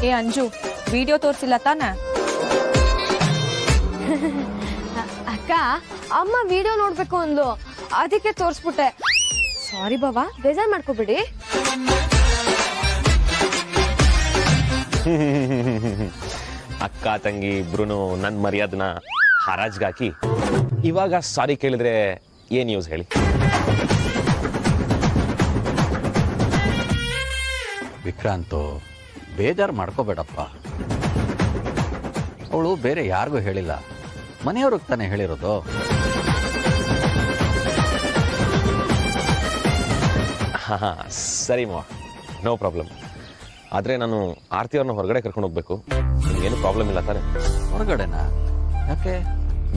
ಏ ಅಂಜು, ವಿಡಿಯೋ ತೋರಿಸಿಲ್ಲ ತಾನೆ? ಅಕ್ಕ, ಅಮ್ಮ ವಿಡಿಯೋ ನೋಡ್ಬೇಕು ಅಂದ್ಲು, ಅದಕ್ಕೆ ತೋರಿಸ್ಬಿಟ್ಟೆ. ಸಾರಿ ಬಾಬಾ, ಬೇಜಾರ್ ಮಾಡ್ಕೋಬಿಡಿ. ಅಕ್ಕ ತಂಗಿ ಇಬ್ರು ನನ್ನ ಮರ್ಯಾದನ ಹರಾಜ್ಗಾಕಿ ಇವಾಗ ಸಾರಿ ಕೇಳಿದ್ರೆ ಏನ್ ಯೂಸ್ ಹೇಳಿ? ವಿಕ್ರಾಂತು, ಬೇಜಾರು ಮಾಡ್ಕೋಬೇಡಪ್ಪ. ಅವಳು ಬೇರೆ ಯಾರಿಗೂ ಹೇಳಿಲ್ಲ, ಮನೆಯವ್ರಿಗೆ ತಾನೇ ಹೇಳಿರೋದು. ಹಾ ಸರಿ ಮಾವ, ನೋ ಪ್ರಾಬ್ಲಮ್. ಆದರೆ ನಾನು ಆರತಿ ಅವ್ರನ್ನ ಹೊರಗಡೆ ಕರ್ಕೊಂಡು ಹೋಗ್ಬೇಕು. ನಿಮ್ಗೇನು ಪ್ರಾಬ್ಲಮ್ ಇಲ್ಲ ತಾನೆ? ಹೊರಗಡೆನಾ? ಯಾಕೆ?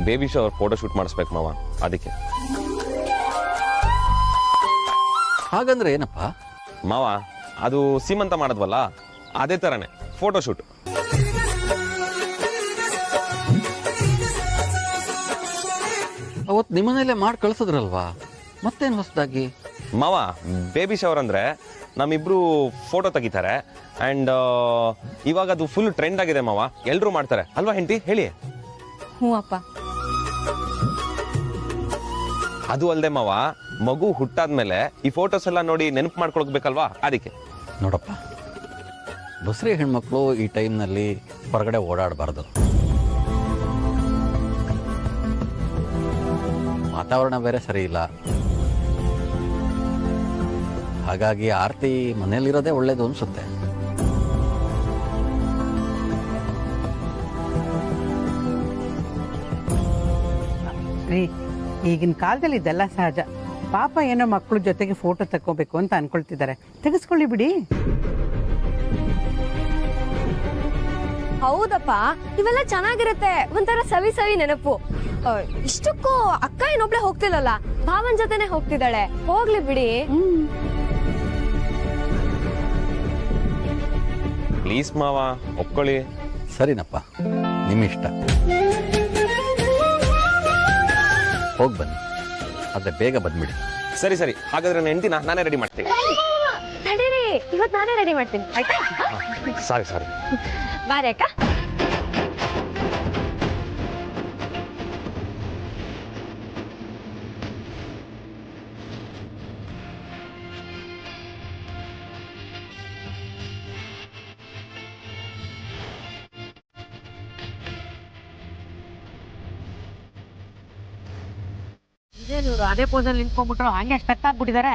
ಬೇಬಿ ಶವರ್ ಫೋಟೋ ಶೂಟ್ ಮಾಡಿಸ್ಬೇಕು ಮಾವ, ಅದಕ್ಕೆ. ಹಾಗಂದ್ರೆ ಏನಪ್ಪ? ಮಾವ, ಅದು ಸೀಮಂತ ಮಾಡಿದ್ವಲ್ಲ, ಅದೇ ಥರನೇ ಫೋಟೋ ಶೂಟ್. ಅವತ್ತು ನಿಮ್ಮನೇಲೆ ಮಾಡಿ ಕಳ್ಸಿದ್ರಲ್ವಾ, ಮತ್ತೇನು ಹೊಸದಾಗಿ? ಮಾವ, ಬೇಬಿ ಶವರ್ ಅಂದರೆ ನಮ್ಮಿಬ್ರು ಫೋಟೋ ತೆಗಿತಾರೆ ಆ್ಯಂಡ್ ಇವಾಗ ಅದು ಫುಲ್ ಟ್ರೆಂಡ್ ಆಗಿದೆ ಮಾವ, ಎಲ್ಲರೂ ಮಾಡ್ತಾರೆ ಅಲ್ವಾ ಹೆಂಡತಿ? ಹೇಳಿ. ಹ್ಞೂ ಅಪ್ಪ. ಅದು ಅಲ್ಲದೆ ಮಾವ, ಮಗು ಹುಟ್ಟಾದ್ಮೇಲೆ ಈ ಫೋಟೋಸ್ ಎಲ್ಲ ನೋಡಿ ನೆನಪು ಮಾಡ್ಕೊಳ್ಬೇಕಲ್ವಾ, ಅದಕ್ಕೆ. ನೋಡಪ್ಪ, ಬಸ್ರಿ ಹೆಣ್ಮಕ್ಳು ಈ ಟೈಮ್ನಲ್ಲಿ ಹೊರಗಡೆ ಓಡಾಡಬಾರ್ದು. ವಾತಾವರಣ ಬೇರೆ ಸರಿ ಇಲ್ಲ. ಹಾಗಾಗಿ ಆರತಿ ಮನೇಲಿರೋದೇ ಒಳ್ಳೇದು ಅನ್ಸುತ್ತೆ. ರೀ, ಈಗಿನ ಕಾಲದಲ್ಲಿ ಇದೆಲ್ಲ ಸಹಜ. ಪಾಪ ಏನೋ ಮಕ್ಕಳ ಜೊತೆಗೆ ಫೋಟೋ ತಕ್ಕೋಬೇಕು ಅಂತ ಅನ್ಕೊಳ್ತಿದ್ದಾರೆ, ತೆಗೆಸ್ಕೊಳ್ಳಿ ಬಿಡಿ. ಹೌದಪ್ಪ, ಇವೆಲ್ಲ ಚೆನ್ನಾಗಿರುತ್ತೆ, ಒಂಥರ ಸವಿ ಸವಿ ನೆನಪು. ಇಷ್ಟಕ್ಕೂ ಅಕ್ಕ ಏನೊಬ್ಳೆ ಹೋಗ್ತಿಲ್ಲಲ್ಲ, ಭಾವನ್ ಜೊತೆನೆ ಹೋಗ್ತಿದ್ದಾಳೆ, ಹೋಗ್ಲಿ ಬಿಡಿ. ಪ್ಲೀಸ್ ಮಾವ, ಒಪ್ಕೊಳ್ಳಿ. ಸರಿನಪ್ಪ, ನಿಮ್ಮಿಷ್ಟ. ಹೋಗಿ ಬನ್ನಿ, ಆದ್ರೆ ಬೇಗ ಬಂದ್ಬಿಡಿ. ಸರಿ ಸರಿ, ಹಾಗಾದ್ರೆ ನನ್ನ ಹೆಂಡತಿನ ನಾನೇ ರೆಡಿ ಮಾಡ್ತೀನಿ. ನಡೀರಿ, ಇವತ್ತು ನಾನೇ ರೆಡಿ ಮಾಡ್ತೀನಿ, ಆಯ್ತಾ? ಸಾರಿ ಸಾರಿ. ಬಾರಿ ಅಕ್ಕ. ಅದೇ ಪೋಸಲ್ಲಿ ನಿಂತ್ಕೊಂಡ್ಬಿಟ್ರು, ಹಂಗೆ ಸ್ಟಕ್ ಆಗ್ಬಿಟ್ಟಿದ್ದಾರೆ.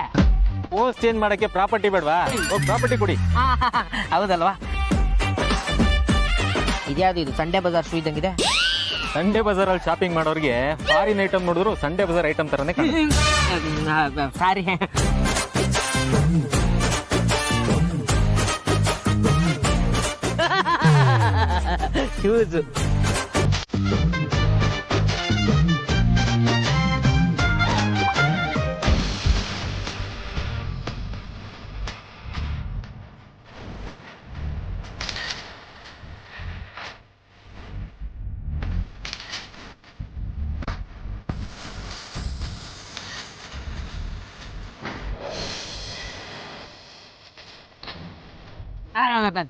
ಪೋಸ್ ಚೇಂಜ್ ಮಾಡಕ್ಕೆ ಪ್ರಾಪರ್ಟಿ ಬೇಡವಾ? ಪ್ರಾಪರ್ಟಿ ಕೊಡಿ. ಹೌದಲ್ವಾ? ಇದ್ಯಾವುದು ಇದು? ಸಂಡೇ ಬಜಾರ್ ಶೂ ಇದ್ದಂಗಿದೆ. ಸಂಡೇ ಬಜಾರ್ ಅಲ್ಲಿ ಶಾಪಿಂಗ್ ಮಾಡೋರಿಗೆ ಫಾರಿನ್ ಐಟಮ್ ನೋಡಿದ್ರು ಸಂಡೇ ಬಜಾರ್ ಐಟಮ್ ತರನೇ ಸಾರಿ. ಶೂಸ್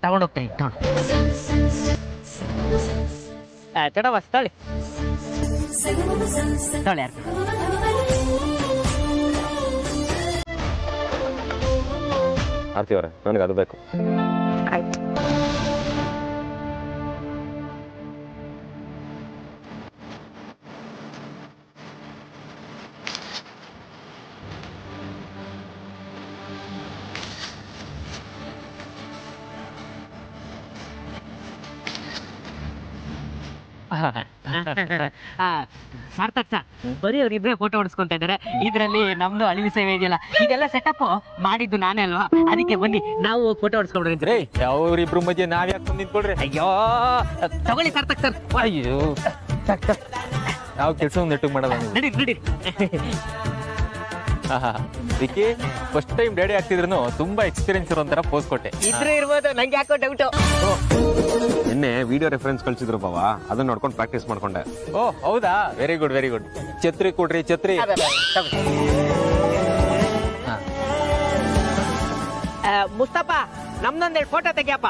ತಗೊಂಡೋಗ್ತೀನಿ. ತಡ ಬಸ್ತಾಳಿ ಯಾರು ಆರ್ತಿ ಅವರೇ, ನನಗೆ ಅದು ಬೇಕು. ಸಾರ್ಥಕ್ ಸರ್, ಬರೀ ಅವ್ರಿಬ್ರೆ ಫೋಟೋ ಹೊಡ್ಸ್ಕೊಂತ ಇದ್ದಾರೆ. ಇದರಲ್ಲಿ ನಮ್ದು ಅಳಿವಿ ಸೇವೆ ಇದೆಯಲ್ಲ, ಇದೆಲ್ಲ ಸೆಟಪ್ ಮಾಡಿದ್ದು ನಾನೇ ಅಲ್ವಾ, ಅದಕ್ಕೆ ಬನ್ನಿ ನಾವು ಫೋಟೋ ಹೊಡ್ಸ್ಕೊಂಡ್ರಿ. ಅವ್ರಿಬ್ರು ಮಧ್ಯೆ ನಾವ್ ಯಾಕೆ ನಿಂತ್ಕೊಳ್ರಿ? ಅಯ್ಯೋ ತಗೊಳ್ಳಿ ಸಾರ್ಥಕ್ ಸರ್. ಅಯ್ಯೋ, ನಾವು ಕೆಲಸ ನೆಟ್ಟಿಗೆ ಮಾಡೋದ? ನಡಿ ನಡಿ. ಅದಕ್ಕೆ ಫಸ್ಟ್ ಟೈಮ್ ಡ್ಯಾಡಿ ಆಗ್ತಿದ್ರು ತುಂಬಾ ಎಕ್ಸ್ಪೀರಿಯನ್ಸ್ ಇರೋ ತರ ಪೋಸ್ ಕೊಟ್ಟೆ. ಇದ್ರೆ ಇರ್ಬೋದು, ನಂಗೆ ಯಾಕೋ ಡೌಟು. ನಿನ್ನೆ ವಿಡಿಯೋ ರೆಫರೆನ್ಸ್ ಕಳ್ಸಿದ್ರು ಬಾವ, ಅದನ್ನ ನೋಡ್ಕೊಂಡು ಪ್ರಾಕ್ಟೀಸ್ ಮಾಡ್ಕೊಂಡೆ. ಓ ಹೌದಾ? Very good very good. ಛತ್ರಿ ಕೊಡ್ರಿ, ಛತ್ರಿ. ಮುಸ್ತಫಾ, ನಮ್ದೊಂದೆರಡು ಫೋಟೋ ತೆಗಿಯಪ್ಪ.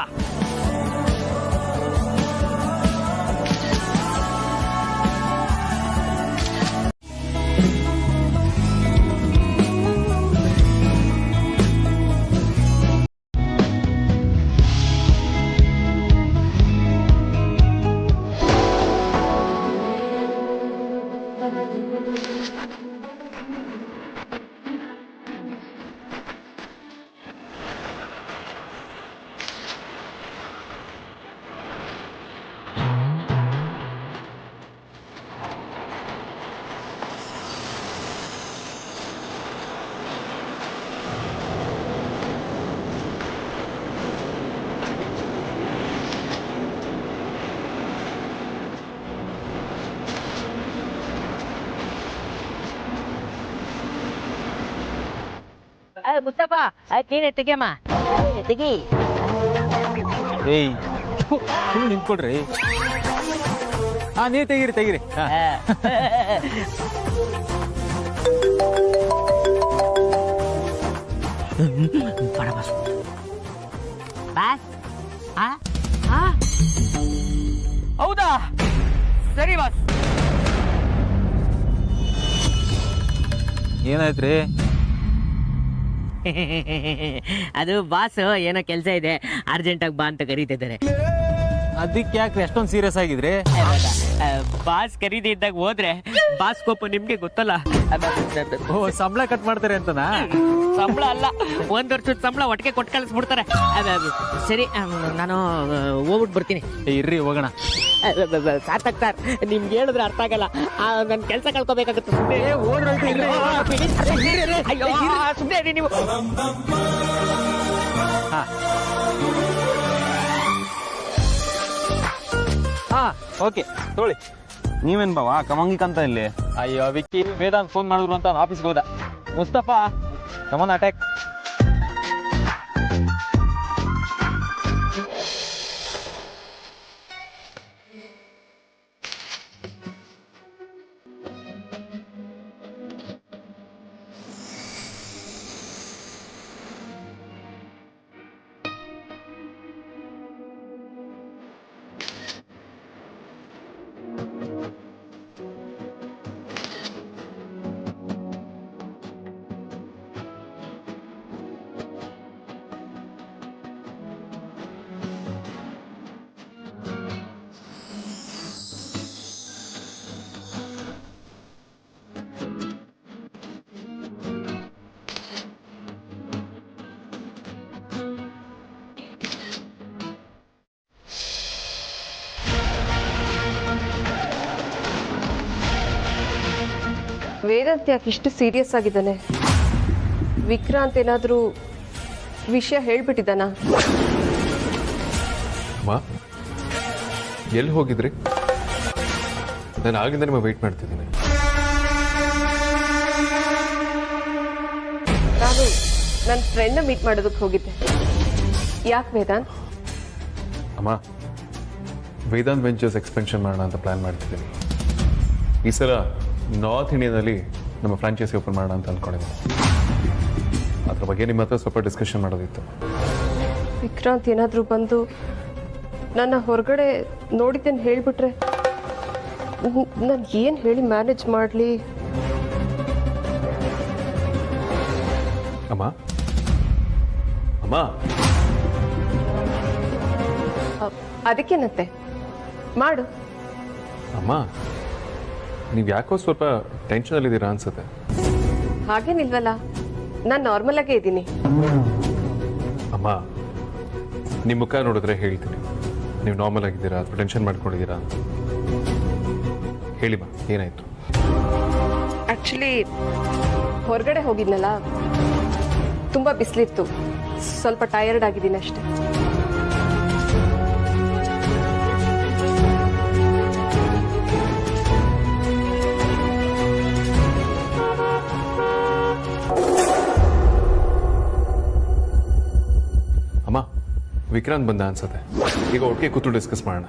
ಮುತ್ತಪ್ಪ ನೀನೆ ತೆಗಿಯಮ್ಮ ತೆಗಿ ಏಯ್ ಸುಮ್ಮನೆ ನಿಂತ್ಕೊಡ್ರಿ. ನೀವು ತೆಗೀರಿ. ಬಡ ಬಾಸ್ ಬಾಸ್ ಹೌದಾ? ಸರಿ ಬಾಸ್. ಏನಾಯ್ತ್ರಿ? ಅದು ಬಾಸ್ ಏನೋ ಕೆಲಸ ಇದೆ, ಅರ್ಜೆಂಟಾಗಿ ಬಾ ಅಂತ ಕರೀತಿದ್ದಾರೆ. ಅದಕ್ಕೆ ಯಾಕ್ರಿ ಅಷ್ಟೊಂದು ಸೀರಿಯಸ್ ಆಗಿದ್ರಿ? ಬಾಸ್ ಕರೀದಿ ಇದ್ದಾಗ ಹೋದ್ರೆ ಬಾಸ್ ಕೋಪ ನಿಮ್ಗೆ ಗೊತ್ತಲ್ಲ. ಓ, ಸಂಬಳ ಕಟ್ ಮಾಡ್ತಾರೆ ಅಂತನಾ? ಸಂಬಳ ಅಲ್ಲ, 1 ವರ್ಷದ ಸಂಬಳ ಒಟ್ಟಿಗೆ ಕೊಟ್ಟು ಕಳಿಸ್ಬಿಡ್ತಾರೆ. ಸರಿ, ನಾನು ಹೋಗ್ಬಿಟ್ಟು ಬರ್ತೀನಿ. ಇರ್ರಿ ಹೋಗೋಣ. ಸಾರ್ಥಕ್ ಸರ್, ನಿಮ್ಗೆ ಹೇಳಿದ್ರೆ ಅರ್ಥ ಆಗಲ್ಲ. ನನ್ನ ಕೆಲಸ ಕಳ್ಕೊಬೇಕಾಗುತ್ತೆ. ಸುಮ್ಮನೆ ಇರಿ ನೀವು. ಓಕೆ ತೊಗೊಳ್ಳಿ. ನೀವೇನ್ ಬಾವ ಕಮಂಗಿಕಂತ ಇಲ್ಲಿ? ಅಯ್ಯೋ ವಿಕ್ಕಿ, ವೇದಾಂತ್ ಫೋನ್ ಮಾಡಿದ್ರು ಅಂತ ಆಫೀಸ್ಗೆ ಹೋದ. Mustafa come on attack. ವೇದಾಂತ್ ಯಾಕೆ ಇಷ್ಟು ಸೀರಿಯಸ್ ಆಗಿದ್ದಾನೆ? ವಿಕ್ರಾಂತ್ ಏನಾದರೂ ವಿಷಯ ಹೇಳ್ಬಿಟ್ಟಿದ್ದಾನ? ಅಮ್ಮ, ಎಲ್ಲಿ ಹೋಗಿದ್ರಿ? ನಾನು ಆಗಿಂದ ನಿಮ್ಮ ವೆಯ್ಟ್ ಮಾಡ್ತಿದ್ದೀನಿ. ನಾನು ನನ್ನ ಫ್ರೆಂಡ್ನ ಮೀಟ್ ಮಾಡೋದಕ್ಕೆ ಹೋಗಿದ್ದೆ. ಯಾಕೆ ವೇದಾಂತ್? ಅಮ್ಮ, ವೇದಾಂತ್ ವೆಂಚರ್ಸ್ ಎಕ್ಸ್ಪೆನ್ಷನ್ ಮಾಡೋಣ ಅಂತ ಪ್ಲ್ಯಾನ್ ಮಾಡ್ತಿದ್ದೀನಿ. ಈ ಸಲ ನಾರ್ತ್ ಇಂಡಿಯಾದಲ್ಲಿ ನಮ್ಮ ಫ್ರಾಂಚೈಸಿ ಓಪನ್ ಮಾಡೋಣ ಅಂತ ಅಂದ್ಕೊಂಡಿದ್ದೀನಿ. ಅದ್ರ ಬಗ್ಗೆ ನಿಮ್ಮ ಹತ್ರ ಸ್ವಲ್ಪ ಡಿಸ್ಕಷನ್ ಮಾಡೋದಿತ್ತು. ವಿಕ್ರಾಂತ್ ಏನಾದರೂ ಬಂದು ನನ್ನ ಹೊರಗಡೆ ನೋಡಿದ್ದೇನೆ ಹೇಳಿಬಿಟ್ರೆ ನಾನು ಏನು ಹೇಳಿ ಮ್ಯಾನೇಜ್ ಮಾಡಲಿ? ಅಮ್ಮ ಅಮ್ಮ ಅದಕ್ಕೇನಂತೆ, ಮಾಡು. ಅಮ್ಮ, ನೀವು ಯಾಕೋ ಸ್ವಲ್ಪ ಟೆನ್ಷನಲ್ಲಿದ್ದೀರಾ ಅನ್ಸುತ್ತೆ. ಹಾಗೇನಿಲ್ವಲ್ಲ, ನಾನು ನಾರ್ಮಲ್ ಆಗೇ ಇದ್ದೀನಿ. ಅಮ್ಮ, ನಿಮ್ಮ ಮುಖ ನೋಡಿದ್ರೆ ಹೇಳ್ತೀನಿ ನೀವು ನಾರ್ಮಲ್ ಆಗಿದ್ದೀರಾ ಅಥವಾ ಟೆನ್ಷನ್ ಮಾಡ್ಕೊಂಡಿದ್ದೀರಾ ಅಂತ. ಹೇಳಿಮ್ಮ, ಏನಾಯ್ತು? ಆ್ಯಕ್ಚುಲಿ ಹೊರಗಡೆ ಹೋಗಿದ್ನಲ್ಲ, ತುಂಬ ಬಿಸಿಲಿತ್ತು, ಸ್ವಲ್ಪ ಟಯರ್ಡ್ ಆಗಿದ್ದೀನಿ ಅಷ್ಟೆ. ಅಮ್ಮ, ವಿಕ್ರಾಂತ್ ಬಂದ ಅನ್ಸುತ್ತೆ. ಈಗ ಒಟ್ಟಿಗೆ ಕೂತು ಡಿಸ್ಕಸ್ ಮಾಡೋಣ.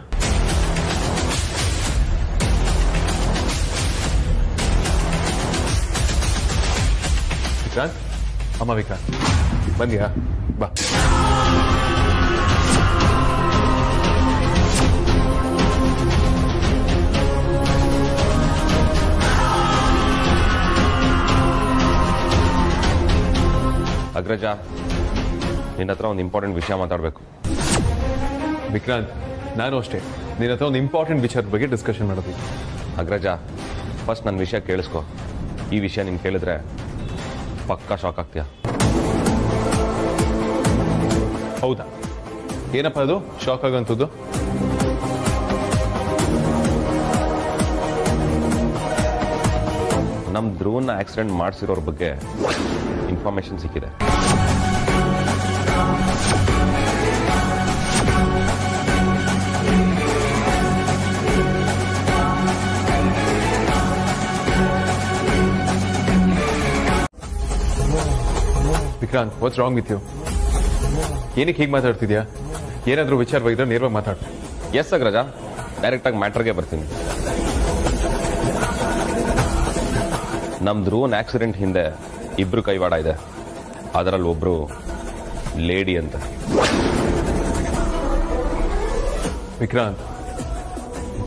ವಿಕ್ರಾಂತ್, ಅಮ್ಮ ವಿಕ್ರಾಂತ್ ಬಂದ್ಯಾ? ಬಾ. ಅಗ್ರಜ, ನಿನ್ನ ಹತ್ರ ಒಂದು ಇಂಪಾರ್ಟೆಂಟ್ ವಿಷಯ ಮಾತಾಡಬೇಕು. ವಿಕ್ರಾಂತ್, ನಾನು ಅಷ್ಟೇ ನಿನ್ನ ಹತ್ರ ಒಂದು ಇಂಪಾರ್ಟೆಂಟ್ ವಿಚಾರದ ಬಗ್ಗೆ ಡಿಸ್ಕಷನ್ ಮಾಡೋದು. ಅಗ್ರಜ, ಫಸ್ಟ್ ನನ್ನ ವಿಷಯ ಕೇಳಿಸ್ಕೊ. ಈ ವಿಷಯ ನೀನು ಕೇಳಿದ್ರೆ ಪಕ್ಕಾ ಶಾಕ್ ಆಗ್ತೀಯ. ಹೌದಾ? ಏನಪ್ಪ ಅದು ಶಾಕ್ ಆಗಂಥದ್ದು? ನಮ್ಮ ಧ್ರುವನ್ನ ಆಕ್ಸಿಡೆಂಟ್ ಮಾಡಿಸಿರೋರ ಬಗ್ಗೆ ಇನ್ಫಾರ್ಮೇಶನ್ ಸಿಕ್ಕಿದೆ. Vikrant, what's wrong with you? ಏನಕ್ಕೆ ಹೀಗೆ ಮಾತಾಡ್ತಿದ್ಯಾ? ಏನಾದರೂ ವಿಚಾರವಾಗಿದ್ರೆ ನೇರವಾಗಿ ಮಾತಾಡು. ಎಸ್ ಅಗ್ರಜ, ಡೈರೆಕ್ಟಾಗಿ ಮ್ಯಾಟ್ರಿಗೆ ಬರ್ತೀನಿ. ನಮ್ಮ ಧ್ರುವನ್ ಆಕ್ಸಿಡೆಂಟ್ ಹಿಂದೆ ಇಬ್ರು ಕೈವಾಡ ಇದೆ. ಅದರಲ್ಲಿ ಒಬ್ರು ಲೇಡಿ ಅಂತ. ವಿಕ್ರಾಂತ್,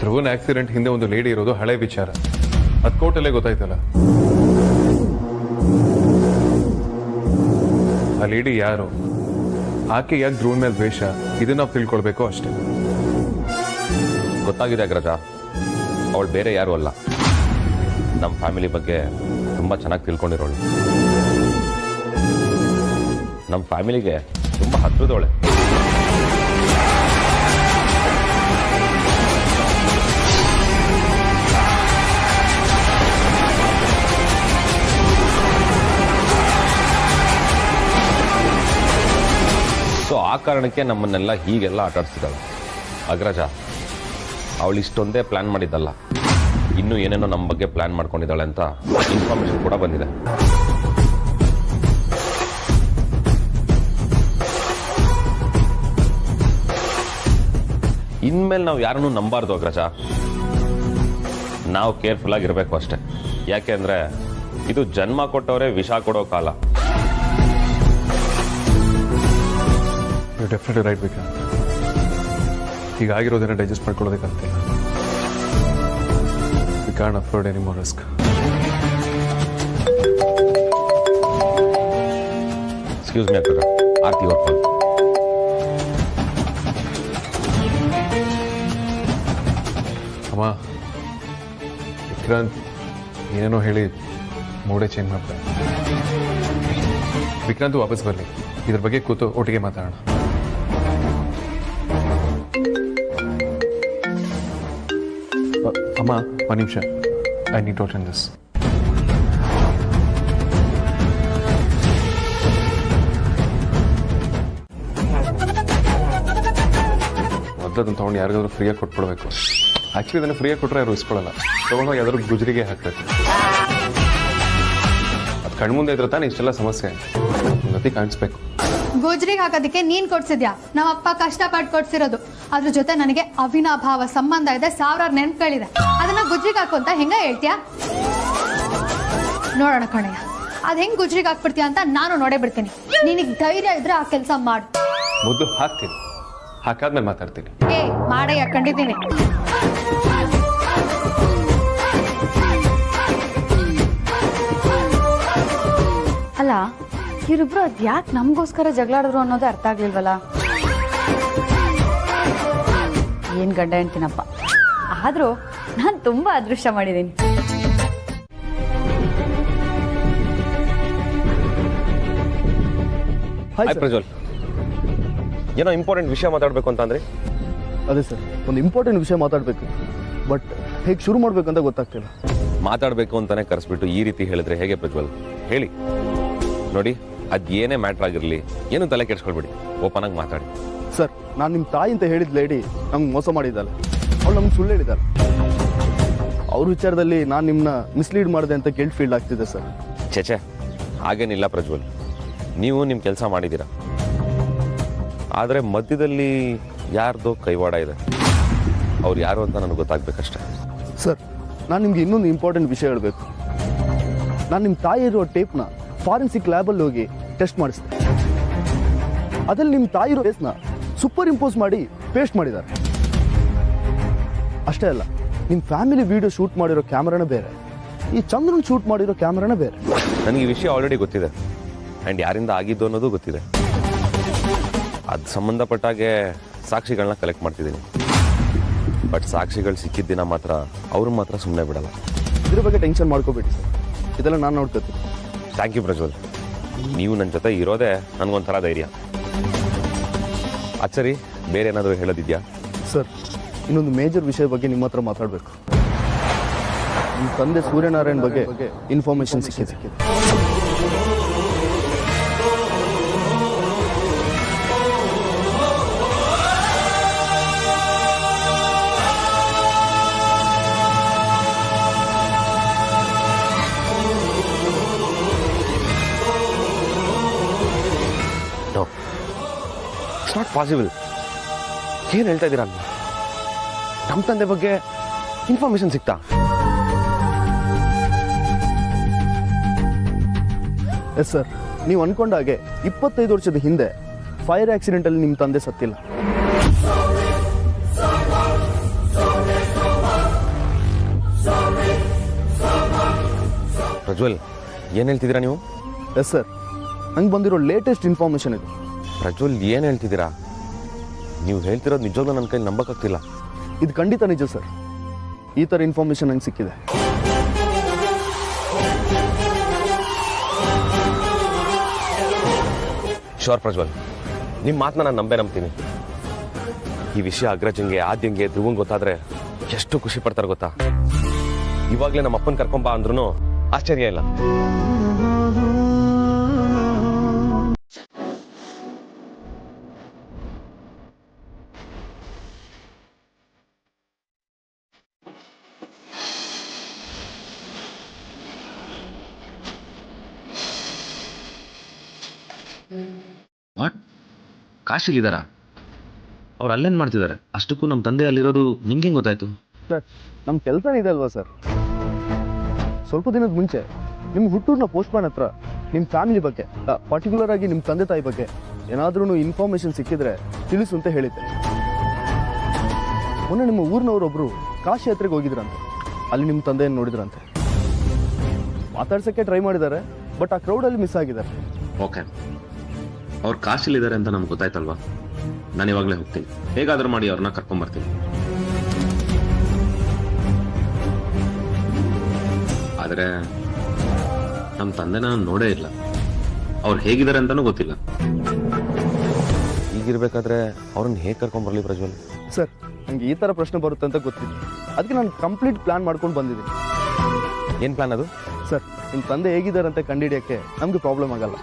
ಧ್ರುವನ್ ಆಕ್ಸಿಡೆಂಟ್ ಹಿಂದೆ ಒಂದು ಲೇಡಿ ಇರೋದು ಹಳೆ ವಿಚಾರ. ಅದು ಕೋರ್ಟಲ್ಲೇ ಗೊತ್ತಾಯ್ತಲ್ಲ. ಆ ಲೇಡಿ ಯಾರು, ಆಕೆ ಯಾಕೆ ಧ್ರುವನ್ ಮೇಲೆ ದ್ವೇಷ, ಇದನ್ನ ನಾವು ತಿಳ್ಕೊಳ್ಬೇಕು ಅಷ್ಟೇ. ಗೊತ್ತಾಗಿದೆ ಅಗ್ರಜ, ಅವಳು ಬೇರೆ ಯಾರು ಅಲ್ಲ, ನಮ್ಮ ಫ್ಯಾಮಿಲಿ ಬಗ್ಗೆ ತುಂಬ ಚೆನ್ನಾಗಿ ತಿಳ್ಕೊಂಡಿರೋಳು. ನಮ್ಮ ಫ್ಯಾಮಿಲಿಗೆ ತುಂಬ ಹತ್ತಿರದವಳೆ. ಸೊ ಆ ಕಾರಣಕ್ಕೆ ನಮ್ಮನ್ನೆಲ್ಲ ಹೀಗೆಲ್ಲ ಆಟಾಡಿಸಿದಾಳೆ. ಅಗ್ರಜ, ಅವಳು ಇಷ್ಟೊಂದೇ ಪ್ಲಾನ್ ಮಾಡಿದ್ದಲ್ಲ, ಇನ್ನೂ ಏನೇನೋ ನಮ್ಮ ಬಗ್ಗೆ ಪ್ಲಾನ್ ಮಾಡ್ಕೊಂಡಿದ್ದಾಳೆ ಅಂತ ಇನ್ಫಾರ್ಮೇಶನ್ ಕೂಡ ಬಂದಿದೆ. ಇನ್ಮೇಲೆ ನಾವು ಯಾರನ್ನೂ ನಂಬಾರ್ದು ಅಗ್ರಜ. ನಾವು ಕೇರ್ಫುಲ್ ಆಗಿರಬೇಕು ಅಷ್ಟೇ. ಯಾಕೆ ಅಂದ್ರೆ ಇದು ಜನ್ಮ ಕೊಟ್ಟವರೇ ವಿಷ ಕೊಡೋ ಕಾಲ. Definitely right Vikrant. ಹೀಗಾಗಿರೋದನ್ನ ಡೈಜೆಸ್ಟ್ ಮಾಡ್ಕೊಳ್ಳೋದಕ್ಕಂತಿಲ್ಲ. We can't afford any more risk. Excuse me, Akara. Aarti your call. ಅಮ್ಮ, ವಿಕ್ರಾಂತ್ ಏನೇನೋ ಹೇಳಿ ಮೂಡೇ ಚೇಂಜ್ ಮಾಡ್ತಾರೆ. ವಿಕ್ರಾಂತ್ ವಾಪಸ್ ಬರಲಿ, ಇದ್ರ ಬಗ್ಗೆ ಕೂತು ಒಟ್ಟಿಗೆ ಮಾತಾಡೋಣ. ಅಮ್ಮ, ಒಂದು ನಿಮಿಷ. I need to attend this. ಮೊದಲದನ್ನು ತೊಗೊಂಡು ಯಾರಿಗಾದ್ರೂ ಫ್ರೀಯಾಗಿ ಕೊಟ್ಬಿಡ್ಬೇಕು. ಆ್ಯಕ್ಚುಲಿ ಇದನ್ನು ಫ್ರೀಯಾಗಿ ಕೊಟ್ಟರೆ ಯಾರು ಇಸ್ಕೊಳ್ಳಲ್ಲ. ತೊಗೊಂಡೋಗಿ ಯಾವ್ದಾದ್ರು ಗುಜರಿಗೆ ಹಾಕ್ಬೇಕು. ಅದು ಕಣ್ಮುಂದೆ ಇದ್ರೆ ತಾನೇ ಇಷ್ಟೆಲ್ಲ ಸಮಸ್ಯೆ ಗತಿ ಕಾಣಿಸ್ಬೇಕು. ಗೋಜ್ರಿಗೆ ಹಾಕೋದಕ್ಕೆ ನೀನ್ ಕೊಡ್ಸಿದ್ಯಾ? ನಮ್ಮಪ್ಪ ಕಷ್ಟಪಟ್ಟು ಕೊಡ್ಸಿರೋದು. ಅದ್ರ ಜೊತೆ ನನಗೆ ಅವಿನಾಭಾವ ಸಂಬಂಧ ಇದೆ, ಸಾವಿರಾರು ನೆನಪುಗಳಿದೆ. ಅದನ್ನ ಗುಜ್ರಿಗೆ ಹಾಕು ಅಂತ ಹೆಂಗ ಹೇಳ್ತೀಯಾ? ನೋಡೋಣ ಕಣಯ್ಯ, ಅದ್ ಹೆಂಗ್ ಗುಜ್ರಿಗೆ ಹಾಕ್ಬಿಡ್ತೀಯ ಅಂತ ನಾನು ನೋಡೇ ಬಿಡ್ತೀನಿ. ನಿನಗ್ ಧೈರ್ಯ ಇದ್ರೆ ಆ ಕೆಲಸ ಮಾಡು. ಮುದ್ದು ಹಾಕ್ತೀನಿ, ಹಾಕಾದ್ಮೇಲೆ ಮಾತಾಡ್ತೀನಿ. ಏ ಮಾಡೇ ಹಾಕೊಂಡಿದ್ದೀನಿ. ಅಲ್ಲ, ಇವರಿಬ್ರು ಅದ್ ಯಾಕೆ ನಮಗೋಸ್ಕರ ಜಗಳಾಡಿದ್ರು ಅನ್ನೋದೇ ಅರ್ಥ ಆಗ್ಲಿಲ್ವಲ್ಲ. ಏನ್ ಗಂಡ ಹೆಂಡ್ತಿನಪ್ಪ. ಆದ್ರೂ ನಾನು ತುಂಬಾ ಅದೃಷ್ಟ ಮಾಡಿದ್ದೀನಿ. ಹಾಯ್ ಪ್ರಜ್ವಲ್, ಏನೋ ಇಂಪಾರ್ಟೆಂಟ್ ವಿಷಯ ಮಾತಾಡಬೇಕು ಅಂತ ಅಂದ್ರೆ? ಅದೇ ಸರ್, ಒಂದು ಇಂಪಾರ್ಟೆಂಟ್ ವಿಷಯ ಮಾತಾಡಬೇಕು, ಬಟ್ ಹೇಗೆ ಶುರು ಮಾಡ್ಬೇಕಂತ ಗೊತ್ತಾಗ್ತಿಲ್ಲ. ಮಾತಾಡಬೇಕು ಅಂತಾನೆ ಕರೆಸ್ಬಿಟ್ಟು ಈ ರೀತಿ ಹೇಳಿದ್ರೆ ಹೇಗೆ ಪ್ರಜ್ವಲ್? ಹೇಳಿ. ನೋಡಿ, ಅದೇನೇ ಮ್ಯಾಟ್ರ್ ಆಗಿರಲಿ, ಏನು ತಲೆ ಕೆಡ್ಸ್ಕೊಳ್ಬೇಡಿ, ಓಪನ್ ಆಗಿ ಮಾತಾಡಿ. ಸರ್, ನಾನು ನಿಮ್ಮ ತಾಯಿ ಅಂತ ಹೇಳಿದ ಲೇಡಿ ನಮ್ಗೆ ಮೋಸ ಮಾಡಿದ್ದಾಳೆ. ಅವಳು ನಮ್ಗೆ ಸುಳ್ಳು ಹೇಳಿದ್ದಾಳೆ. ಅವ್ರ ವಿಚಾರದಲ್ಲಿ ನಾನು ನಿಮ್ಮನ್ನ ಮಿಸ್ಲೀಡ್ ಮಾಡಿದೆ ಅಂತ ಗಿಲ್ಟ್ ಫೀಲ್ ಆಗ್ತಿದೆ ಸರ್. ಚೇಚೆ, ಹಾಗೇನಿಲ್ಲ ಪ್ರಜ್ವಲ್. ನೀವು ನಿಮ್ಮ ಕೆಲಸ ಮಾಡಿದ್ದೀರಾ, ಆದರೆ ಮಧ್ಯದಲ್ಲಿ ಯಾರ್ದೋ ಕೈವಾಡ ಇದೆ. ಅವ್ರು ಯಾರು ಅಂತ ನನಗೆ ಗೊತ್ತಾಗಬೇಕಷ್ಟೆ. ಸರ್, ನಾನು ನಿಮ್ಗೆ ಇನ್ನೊಂದು ಇಂಪಾರ್ಟೆಂಟ್ ವಿಷಯ ಹೇಳಬೇಕು. ನಾನು ನಿಮ್ಮ ತಾಯಿ ಇರೋ ಟೇಪ್ನ ಫಾರೆನ್ಸಿಕ್ ಲ್ಯಾಬಲ್ಲಿ ಹೋಗಿ ಟೆಸ್ಟ್ ಮಾಡಿಸಿದೆ. ಅದ್ರಲ್ಲಿ ನಿಮ್ಮ ತಾಯಿ ಇರೋ ಫೇಸ್ನ ಸೂಪರ್ ಇಂಪೋಸ್ ಮಾಡಿ ಪೇಸ್ಟ್ ಮಾಡಿದ್ದಾರೆ. ಅಷ್ಟೇ ಅಲ್ಲ, ನಿಮ್ಮ ಫ್ಯಾಮಿಲಿ ವಿಡಿಯೋ ಶೂಟ್ ಮಾಡಿರೋ ಕ್ಯಾಮ್ರಾನ ಬೇರೆ, ಈ ಚಂದ್ರನ್ ಶೂಟ್ ಮಾಡಿರೋ ಕ್ಯಾಮ್ರಾನ ಬೇರೆ. ನನಗೆ ಈ ವಿಷಯ ಆಲ್ರೆಡಿ ಗೊತ್ತಿದೆ, ಆ್ಯಂಡ್ ಯಾರಿಂದ ಆಗಿದ್ದು ಅನ್ನೋದು ಗೊತ್ತಿದೆ. ಅದು ಸಂಬಂಧಪಟ್ಟಾಗೆ ಸಾಕ್ಷಿಗಳನ್ನ ಕಲೆಕ್ಟ್ ಮಾಡ್ತಿದ್ದೀನಿ. ಬಟ್ ಸಾಕ್ಷಿಗಳು ಸಿಕ್ಕಿದ್ದ ದಿನ ಮಾತ್ರ ಅವ್ರು ಮಾತ್ರ ಸುಮ್ಮನೆ ಬಿಡಲ್ಲ. ಇದ್ರ ಬಗ್ಗೆ ಟೆನ್ಷನ್ ಮಾಡ್ಕೋಬೇಡಿ ಸರ್, ಇದೆಲ್ಲ ನಾನು ನೋಡ್ಕೊತೀನಿ. Thank you Prajwal. ನೀವು ನನ್ನ ಜೊತೆ ಇರೋದೇ ನನಗೊಂಥರ ಧೈರ್ಯ. ಸರಿ, ಬೇರೆ ಏನಾದರೂ ಹೇಳೋದಿದೆಯಾ? ಸರ್, ಇನ್ನೊಂದು ಮೇಜರ್ ವಿಷಯ ಬಗ್ಗೆ ನಿಮ್ಮ ಹತ್ರ ಮಾತಾಡಬೇಕು. ನಿಮ್ಮ ತಂದೆ ಸೂರ್ಯನಾರಾಯಣ್ ಬಗ್ಗೆ ಇನ್ಫಾರ್ಮೇಶನ್ ಸಿಕ್ಕಿದೆ. It's not possible. ಏನು ಹೇಳ್ತಾ ಇದ್ದೀರಾ? ನಮ್ಮ ತಂದೆ ಬಗ್ಗೆ ಇನ್ಫಾರ್ಮೇಶನ್ ಸಿಗ್ತಾ? ಎಸ್ ಸರ್, ನೀವು ಅನ್ಕೊಂಡ ಹಾಗೆ 25 ವರ್ಷದ ಹಿಂದೆ ಫೈರ್ ಆಕ್ಸಿಡೆಂಟಲ್ಲಿ ನಿಮ್ಮ ತಂದೆ ಸತ್ತಿಲ್ಲ. ಪ್ರಜ್ವಲ್, ಏನು ಹೇಳ್ತಿದ್ದೀರಾ ನೀವು? ಎಸ್ ಸರ್, ನಂಗೆ ಬಂದಿರೋ ಲೇಟೆಸ್ಟ್ ಇನ್ಫಾರ್ಮೇಶನ್ ಇದು. ಪ್ರಜ್ವಲ್, ಏನು ಹೇಳ್ತಿದ್ದೀರಾ? ನೀವು ಹೇಳ್ತಿರೋದು ನಿಜವಾಗ್ಲೂ ನನ್ನ ಕೈಲಿ ನಂಬಕ್ಕಾಗ್ತಿಲ್ಲ. ಇದು ಖಂಡಿತ ನಿಜ ಸರ್. ಈ ಥರ ಇನ್ಫಾರ್ಮೇಶನ್ ನಂಗೆ ಸಿಕ್ಕಿದೆ. ಶೋರ್ ಪ್ರಜ್ವಲ್, ನಿಮ್ಮ ಮಾತನ್ನ ನಾನು ನಂಬ್ತೀನಿ. ಈ ವಿಷಯ ಅಗ್ರಜಂಗೆ, ಆದ್ಯಂಗೆ, ಧ್ರುವಂಗೆ ಗೊತ್ತಾದ್ರೆ ಎಷ್ಟು ಖುಷಿ ಪಡ್ತಾರೆ ಗೊತ್ತಾ? ಇವಾಗಲೇ ನಮ್ಮ ಅಪ್ಪನ ಕರ್ಕೊಂಬ ಅಂದ್ರೂ ಆಶ್ಚರ್ಯ ಇಲ್ಲ. ವಾಟ್? ಕಾಶಿಲಿದ್ದಾರ? ಅವ್ರು ಅಲ್ಲೇನು ಮಾಡ್ತಿದ್ದಾರೆ? ಅಷ್ಟಕ್ಕೂ ನಮ್ಮ ತಂದೆ ಅಲ್ಲಿರೋದು ನಿಮ್ಗೆ ಗೊತ್ತಾಯ್ತು? ಸರ್, ನಮ್ಮ ಕೆಲಸನೇ ಇದೆ ಅಲ್ವಾ ಸರ್. ಸ್ವಲ್ಪ ದಿನದ ಮುಂಚೆ ನಿಮ್ಮ ಹುಟ್ಟೂರಿನ ಪೋಸ್ಟ್ಮ್ಯಾನ್ ಹತ್ರ ನಿಮ್ಮ ಫ್ಯಾಮಿಲಿ ಬಗ್ಗೆ, ಪರ್ಟಿಕ್ಯುಲರ್ ಆಗಿ ನಿಮ್ಮ ತಂದೆ ತಾಯಿ ಬಗ್ಗೆ ಏನಾದ್ರೂ ಇನ್ಫಾರ್ಮೇಶನ್ ಸಿಕ್ಕಿದ್ರೆ ತಿಳಿಸು ಅಂತ ಹೇಳಿದ್ದೆ. ಮೊನ್ನೆ ನಿಮ್ಮ ಊರಿನವರೊಬ್ಬರು ಕಾಶಿ ಯಾತ್ರೆಗೆ ಹೋಗಿದ್ರಂತೆ. ಅಲ್ಲಿ ನಿಮ್ಮ ತಂದೆಯನ್ನು ನೋಡಿದ್ರಂತೆ. ಮಾತಾಡ್ಸೋಕ್ಕೆ ಟ್ರೈ ಮಾಡಿದ್ದಾರೆ, ಬಟ್ ಆ ಕ್ರೌಡಲ್ಲಿ ಮಿಸ್ ಆಗಿದ್ದಾರೆ. ಓಕೆ, ಅವ್ರು ಕಾಶಿಲಿದ್ದಾರೆ ಅಂತ ನಮ್ಗೆ ಗೊತ್ತಾಯ್ತಲ್ವಾ? ನಾನು ಇವಾಗಲೇ ಹೋಗ್ತೀನಿ. ಹೇಗಾದ್ರೂ ಮಾಡಿ ಅವ್ರನ್ನ ಕರ್ಕೊಂಡ್ಬರ್ತೀನಿ. ಆದರೆ ನಮ್ಮ ತಂದೆನ ನೋಡೇ ಇಲ್ಲ. ಅವ್ರು ಹೇಗಿದ್ದಾರೆ ಅಂತಾನೂ ಗೊತ್ತಿಲ್ಲ. ಈಗಿರ್ಬೇಕಾದ್ರೆ ಅವ್ರನ್ನ ಹೇಗೆ ಕರ್ಕೊಂಡ್ಬರ್ಲಿ ಪ್ರಜ್ವಲ್? ಸರ್, ನನಗೆ ಈ ಥರ ಪ್ರಶ್ನೆ ಬರುತ್ತೆ ಅಂತ ಗೊತ್ತಿಲ್ಲ. ಅದಕ್ಕೆ ನಾನು ಕಂಪ್ಲೀಟ್ ಪ್ಲಾನ್ ಮಾಡ್ಕೊಂಡು ಬಂದಿದ್ದೀನಿ. ಏನು ಪ್ಲಾನ್ ಅದು? ಸರ್, ನಿಮ್ಮ ತಂದೆ ಹೇಗಿದ್ದಾರೆ ಅಂತ ಕಂಡುಹಿಡಿಯೋಕ್ಕೆ ನಮಗೆ ಪ್ರಾಬ್ಲಮ್ ಆಗಲ್ಲ.